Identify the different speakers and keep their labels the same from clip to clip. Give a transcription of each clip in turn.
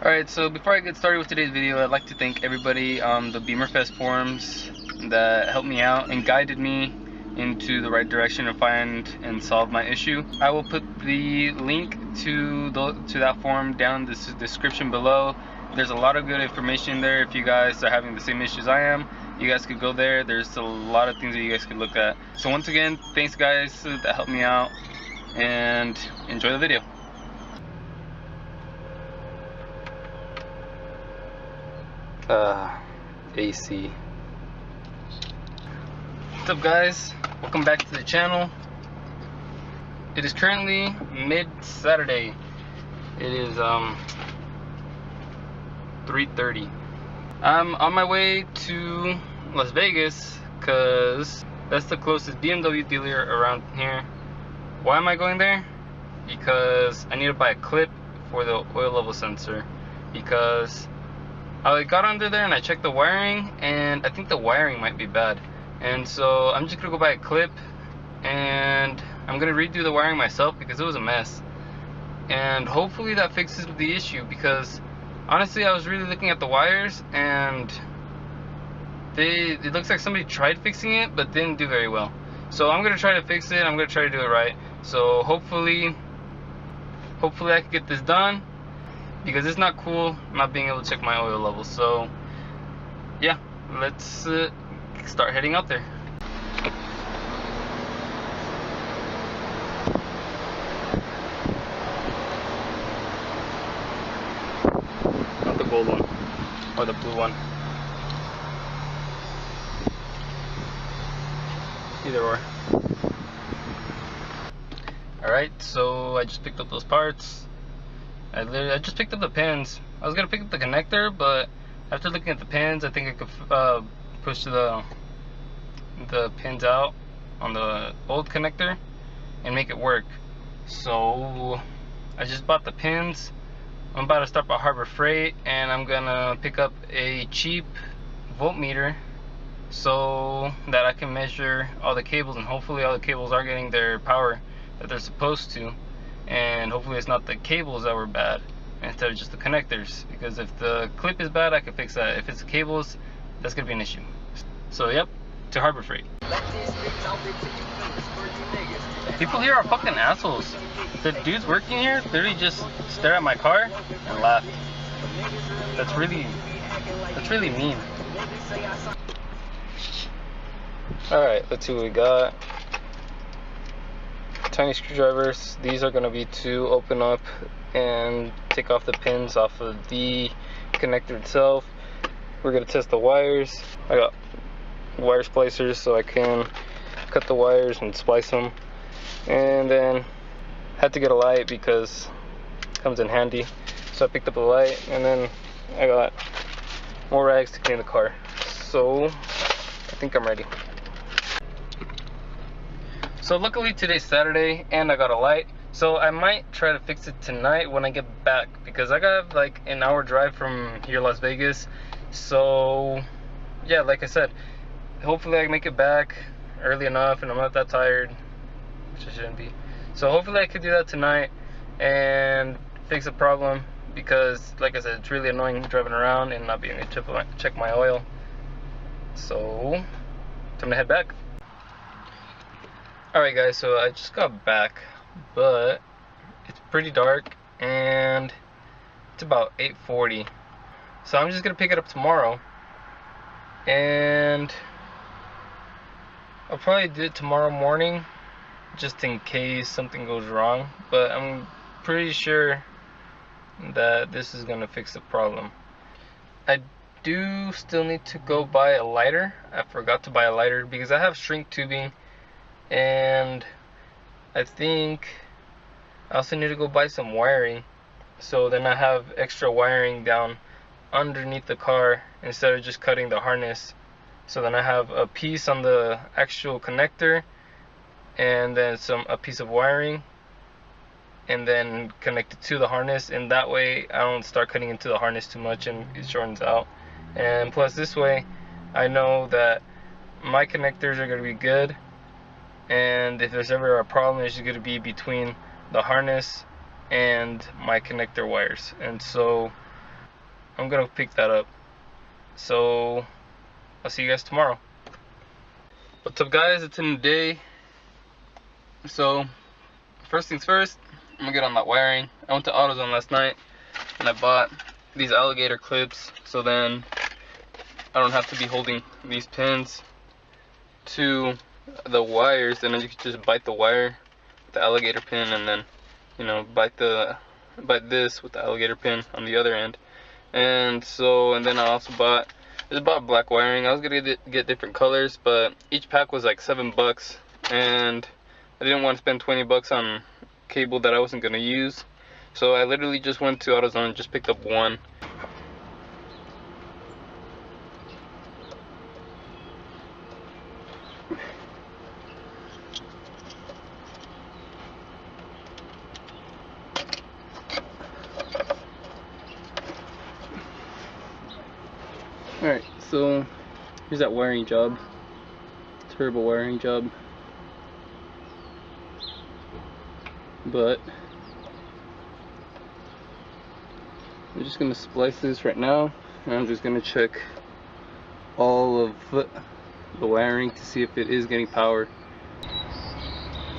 Speaker 1: Alright, so before I get started with today's video, I'd like to thank everybody on the BeamerFest forums that helped me out and guided me into the right direction to find and solve my issue. I will put the link to that forum down in the description below. There's a lot of good information there. If you guys are having the same issues I am, you guys could go there. There's a lot of things that you guys could look at. So once again, thanks guys that helped me out, and enjoy the video. AC. What's up guys? Welcome back to the channel. It is currently mid-Saturday. It is 3:30. I'm on my way to Las Vegas because that's the closest BMW dealer around here. Why am I going there? Because I need to buy a clip for the oil level sensor, because I got under there and I checked the wiring, and I think the wiring might be bad. And so I'm just gonna go buy a clip, and I'm gonna redo the wiring myself because it was a mess. And hopefully that fixes the issue, because honestly I was really looking at the wires and it looks like somebody tried fixing it but didn't do very well. So I'm gonna try to fix it. I'm gonna try to do it right. So hopefully I can get this done, because it's not cool not being able to check my oil levels. So yeah, let's start heading out there. Not the gold one or the blue one, either or. Alright, so I just picked up those parts. I just picked up the pins. I was gonna pick up the connector, but after looking at the pins, I think I could push the pins out on the old connector and make it work. So I just bought the pins. I'm about to start by Harbor Freight, and I'm gonna pick up a cheap voltmeter so that I can measure all the cables, and hopefully all the cables are getting their power that they're supposed to. And hopefully it's not the cables that were bad instead of just the connectors, because if the clip is bad I can fix that. If it's the cables, that's gonna be an issue. So yep, to Harbor Freight. People here are fucking assholes. The dudes working here literally just stare at my car and laugh. That's really mean. Alright, let's see what we got. Tiny screwdrivers. These are going to be to open up and take off the pins off of the connector itself. We're going to test the wires. I got wire splicers so I can cut the wires and splice them. And then had to get a light because it comes in handy. So I picked up a light, and then I got more rags to clean the car. So I think I'm ready. So luckily today's Saturday and I got a light, so I might try to fix it tonight when I get back, because I got like an hour drive from here, Las Vegas. So yeah, like I said, hopefully I make it back early enough and I'm not that tired, which I shouldn't be. So hopefully I could do that tonight and fix the problem, because like I said, it's really annoying driving around and not being able to check my oil. So time to head back. Alright guys, so I just got back, but it's pretty dark and it's about 8:40. So I'm just gonna pick it up tomorrow, and I'll probably do it tomorrow morning just in case something goes wrong, but I'm pretty sure that this is gonna fix the problem. I do still need to go buy a lighter. I forgot to buy a lighter because I have shrink tubing, and I think I also need to go buy some wiring, so then I have extra wiring down underneath the car instead of just cutting the harness. So then I have a piece on the actual connector, and then a piece of wiring, and then connect it to the harness, and that way I don't start cutting into the harness too much and it shortens out. And plus this way I know that my connectors are going to be good, and if there's ever a problem, it's going to be between the harness and my connector wires. And so I'm gonna pick that up. So I'll see you guys tomorrow. What's up, guys? It's in the day. So first things first, I'm gonna get on that wiring. I went to AutoZone last night and I bought these alligator clips, so then I don't have to be holding these pins to the wires, and then you can just bite the wire with the alligator pin, and then, you know, bite this with the alligator pin on the other end. And then I also bought black wiring. I was gonna get different colors, but each pack was like $7, and I didn't want to spend $20 on cable that I wasn't gonna use. So I literally just went to AutoZone and just picked up one. Alright, so here's that wiring job. Terrible wiring job. But I'm just gonna splice this right now, and I'm just gonna check all of the wiring to see if it is getting power.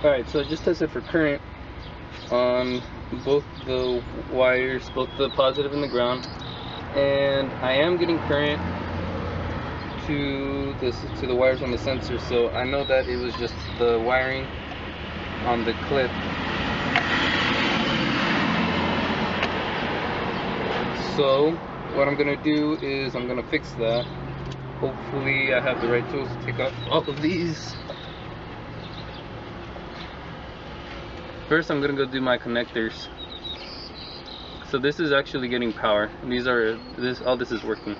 Speaker 1: Alright, so I just tested for current on both the wires, both the positive and the ground, and I am getting current to the wires on the sensor, so I know that it was just the wiring on the clip. So what I'm gonna do is I'm gonna fix that. Hopefully I have the right tools to take off all of these. First I'm gonna go do my connectors. So this is actually getting power. All this is working.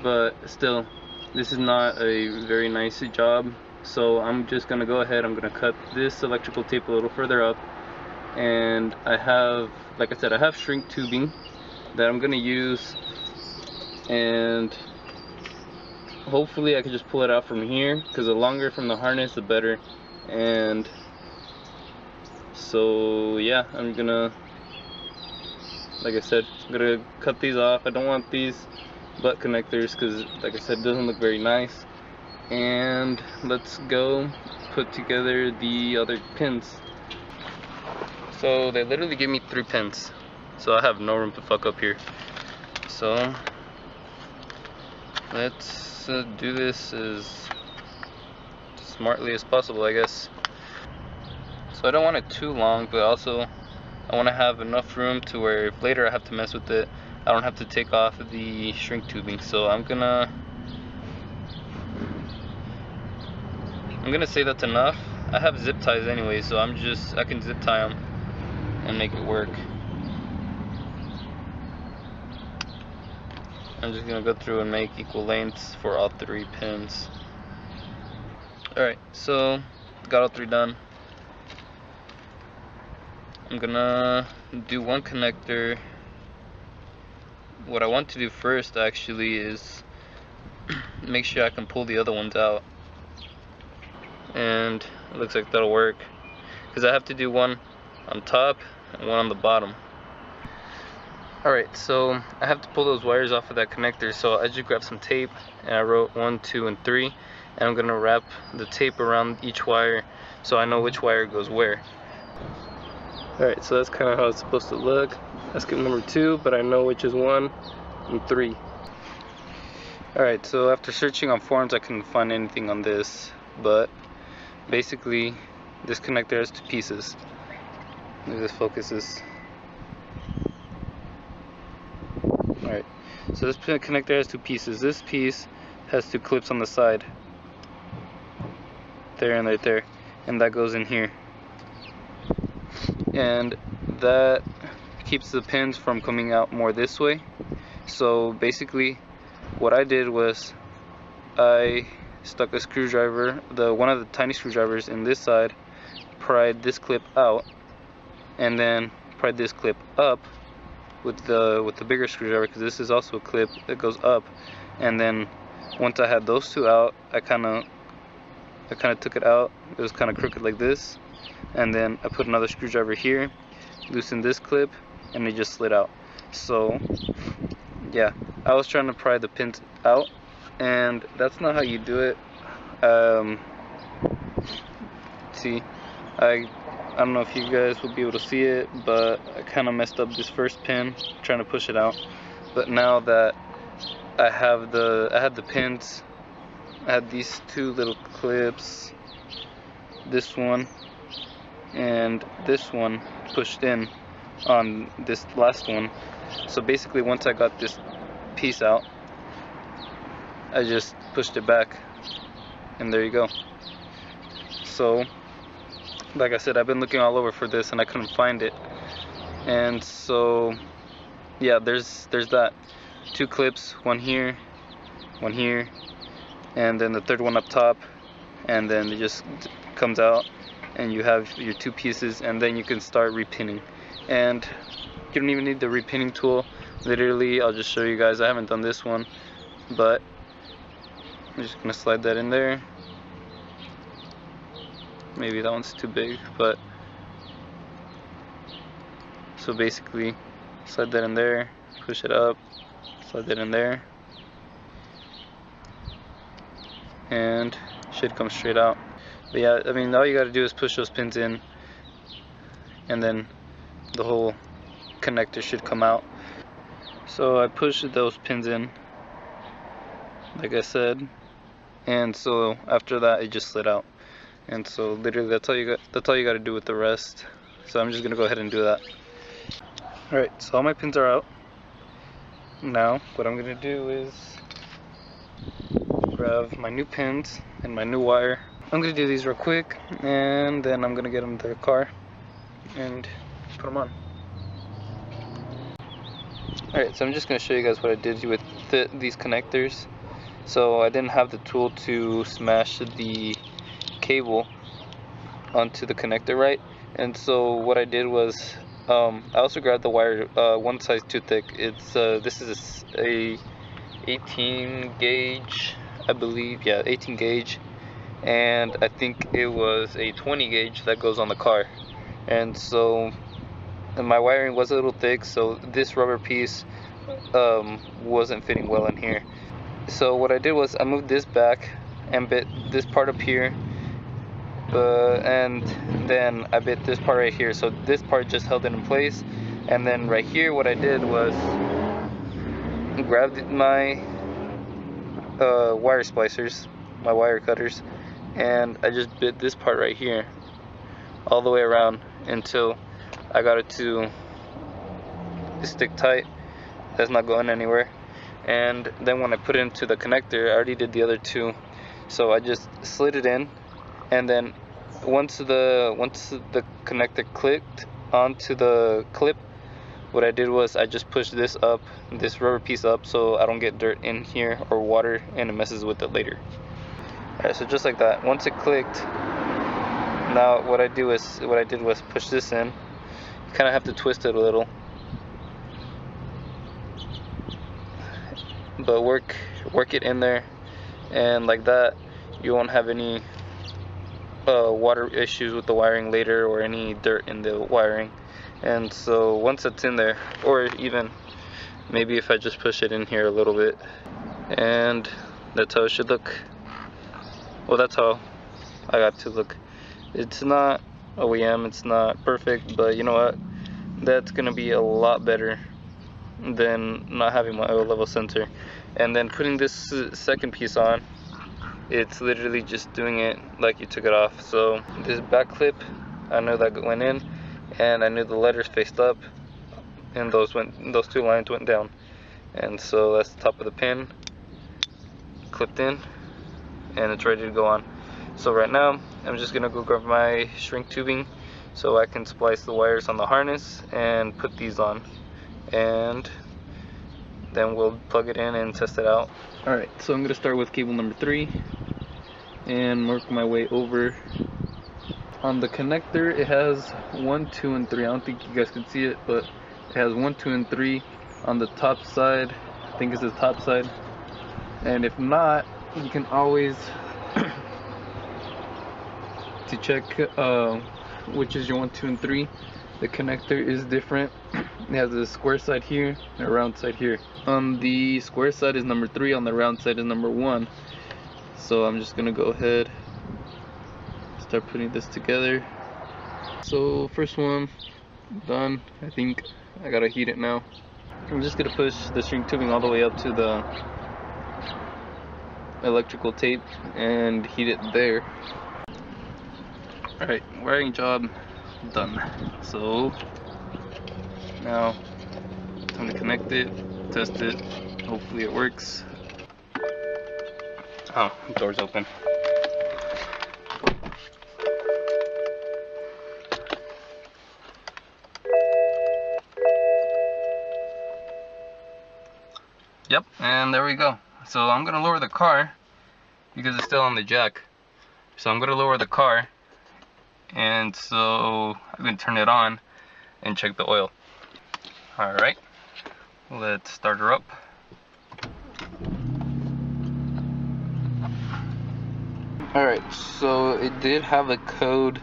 Speaker 1: But still, this is not a very nice job. So I'm just gonna go ahead, I'm gonna cut this electrical tape a little further up, and I have, like I said, I have shrink tubing that I'm gonna use, and hopefully I can just pull it out from here, because the longer from the harness the better. And so yeah, I'm gonna, like I said, I'm gonna cut these off. I don't want these butt connectors because, like I said, it doesn't look very nice. And let's go put together the other pins. So they literally gave me 3 pins, so I have no room to fuck up here. So let's do this as smartly as possible, I guess. So I don't want it too long, but also I want to have enough room to where if later I have to mess with it, I don't have to take off the shrink tubing. So I'm gonna say that's enough. I have zip ties anyway, so I can zip tie them and make it work. I'm just gonna go through and make equal lengths for all 3 pins. Alright, so got all 3 done. I'm gonna do one connector. What I want to do first actually is make sure I can pull the other ones out, and it looks like that'll work, because I have to do one on top and one on the bottom. Alright, so I have to pull those wires off of that connector, so I just grabbed some tape and I wrote 1, 2, and 3, and I'm gonna wrap the tape around each wire so I know which wire goes where. Alright, so that's kind of how it's supposed to look. That's skip number 2, but I know which is 1 and 3. Alright, so after searching on forums I couldn't find anything on this, but basically this connector has 2 pieces. Maybe this focuses. Alright, so this connector has 2 pieces. This piece has 2 clips on the side. There and right there. And that goes in here. And that keeps the pins from coming out more this way. So basically what I did was I stuck a screwdriver, one of the tiny screwdrivers in this side, pried this clip out, and then pried this clip up with the bigger screwdriver, because this is also a clip that goes up. And then once I had those 2 out, I kind of took it out. It was kind of crooked like this, and then I put another screwdriver here, loosened this clip, and it just slid out. So
Speaker 2: yeah, I was trying to pry the pins out, and that's not how you do it. See, I don't know if you guys will be able to see it, but I kind of messed up this first pin trying to push it out. But now that I had the pins, I had these two little clips, this one and this one pushed in on this last one. So basically, once I got this piece out, I just pushed it back, and there you go. So like I said, I've been looking all over for this and I couldn't find it. And so yeah, there's that. Two clips, one here, and then the third one up top, and then it just comes out and you have your two pieces, and then you can start repinning. And you don't even need the repinning tool. Literally, I'll just show you guys. I haven't done this one, but I'm just gonna slide that in there. Maybe that one's too big, but so basically slide that in there, push it up, slide that in there, and should come straight out. But yeah, I mean, all you gotta do is push those pins in, and then the whole connector should come out. So I pushed those pins in, like I said, and so after that it just slid out. And so literally that's all you got to do with the rest. So I'm just gonna go ahead and do that. Alright, so all my pins are out. Now what I'm gonna do is grab my new pins and my new wire. I'm gonna do these real quick, and then I'm gonna get them to the car and put them on. Alright, so I'm just gonna show you guys what I did with these connectors. So I didn't have the tool to smash the cable onto the connector right, and so what I did was I also grabbed the wire one size too thick. It's this is a 18 gauge, I believe. Yeah, 18 gauge, and I think it was a 20 gauge that goes on the car. And so my wiring was a little thick, so this rubber piece wasn't fitting well in here. So what I did was I moved this back and bit this part up here, and then I bit this part right here, so this part just held it in place. And then right here what I did was grabbed my wire splicers, my wire cutters, and I just bit this part right here all the way around until I got it to stick tight. That's not going anywhere. And then when I put it into the connector, I already did the other two, so I just slid it in, and then once the connector clicked onto the clip, what I did was I just pushed this up, this rubber piece up, so I don't get dirt in here or water and it messes with it later. Alright, so just like that, once it clicked, now what I did was push this in. You kind of have to twist it a little, but work it in there, and like that you won't have any water issues with the wiring later, or any dirt in the wiring. And so once it's in there, or even maybe if I just push it in here a little bit, and that's how it should look. Well, that's how I got to look. It's not OEM, it's not perfect, but you know what, that's gonna be a lot better than not having my oil level sensor. And then putting this second piece on, it's literally just doing it like you took it off. So this back clip, I know that went in, and I knew the letters faced up, and those two lines went down. And so that's the top of the pin, clipped in, and it's ready to go on. So right now I'm just gonna go grab my shrink tubing so I can splice the wires on the harness and put these on, and then we'll plug it in and test it out. Alright, so I'm gonna start with cable number 3 and work my way over. On the connector, it has 1, 2, and 3. I don't think you guys can see it, but it has 1, 2, and 3 on the top side. I think it's the top side. And if not, you can always to check which is your 1, 2, and 3. The connector is different It has a square side here and a round side here. On the square side is number 3, on the round side is number 1. So I'm just gonna go ahead, start putting this together. So first one done. I think I gotta heat it now. I'm just gonna push the string tubing all the way up to the electrical tape and heat it there. Alright, wiring job done. So now time to connect it, test it, hopefully it works. Oh, the door's open. Yep, and there we go. So I'm gonna lower the car because it's still on the jack. So I'm gonna lower the car, and so I'm gonna turn it on and check the oil. Alright, let's start her up. Alright, so it did have a code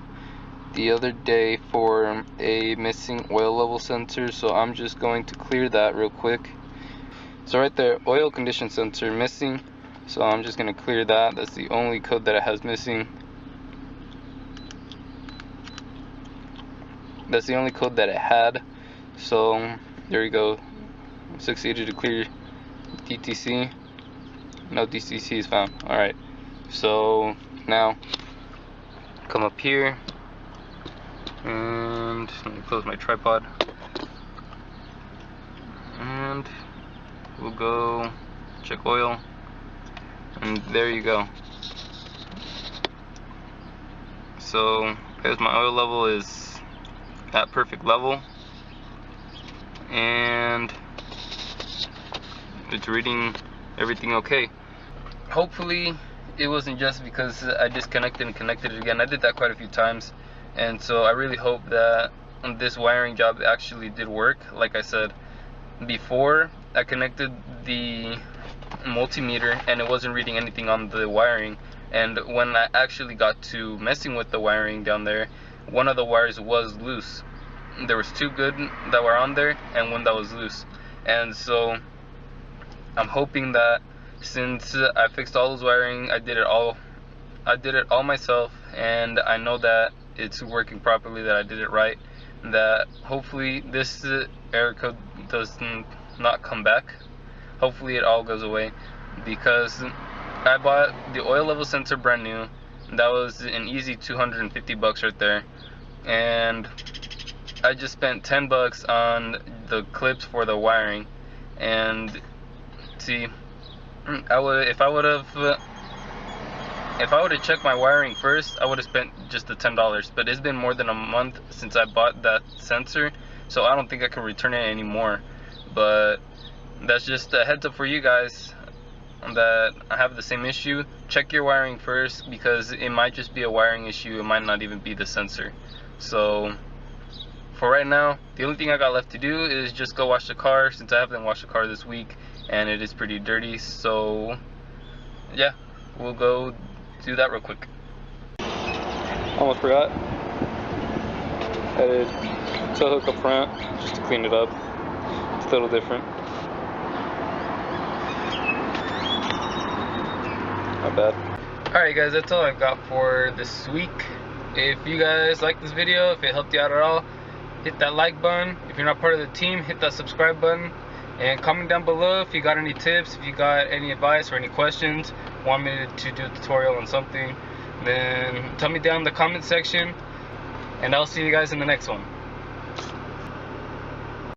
Speaker 2: the other day for a missing oil level sensor, so I'm just going to clear that real quick. So right there, oil condition sensor missing, so I'm just going to clear that. That's the only code that it has missing. That's the only code that it had. So there we go, succeeded to clear DTC. No DTC is found. Alright, so now come up here and let me close my tripod, and we'll go check oil, and there you go. So as my oil level is at perfect level, and it's reading everything okay. Hopefully it wasn't just because I disconnected and connected it again. I did that quite a few times, and so I really hope that this wiring job actually did work. Like I said before, I connected the multimeter and it wasn't reading anything on the wiring, and when I actually got to messing with the wiring down there, one of the wires was loose. There was 2 good that were on there and one that was loose, and so I'm hoping that since I fixed all those wiring, I did it all myself, and I know that it's working properly, that I did it right, that hopefully this error code does not come back. Hopefully it all goes away, because I bought the oil level sensor brand new. That was an easy 250 bucks right there, and I just spent 10 bucks on the clips for the wiring. And see, if I would have checked my wiring first, I would have spent just the $10. But it's been more than a month since I bought that sensor, so I don't think I can return it anymore. But that's just a heads up for you guys that I have the same issue. Check your wiring first, because it might just be a wiring issue, it might not even be the sensor. So for right now, the only thing I got left to do is just go wash the car, since I haven't washed the car this week and it is pretty dirty. So yeah, we'll go do that real quick. Almost forgot, I did tail hook up front just to clean it up. It's a little different. Not bad. Alright guys, that's all I've got for this week. If you guys like this video, if it helped you out at all, hit that like button. If you're not part of the team, hit that subscribe button, and comment down below if you got any tips, if you got any advice or any questions, want me to do a tutorial on something, then tell me down in the comment section, and I'll see you guys in the next one.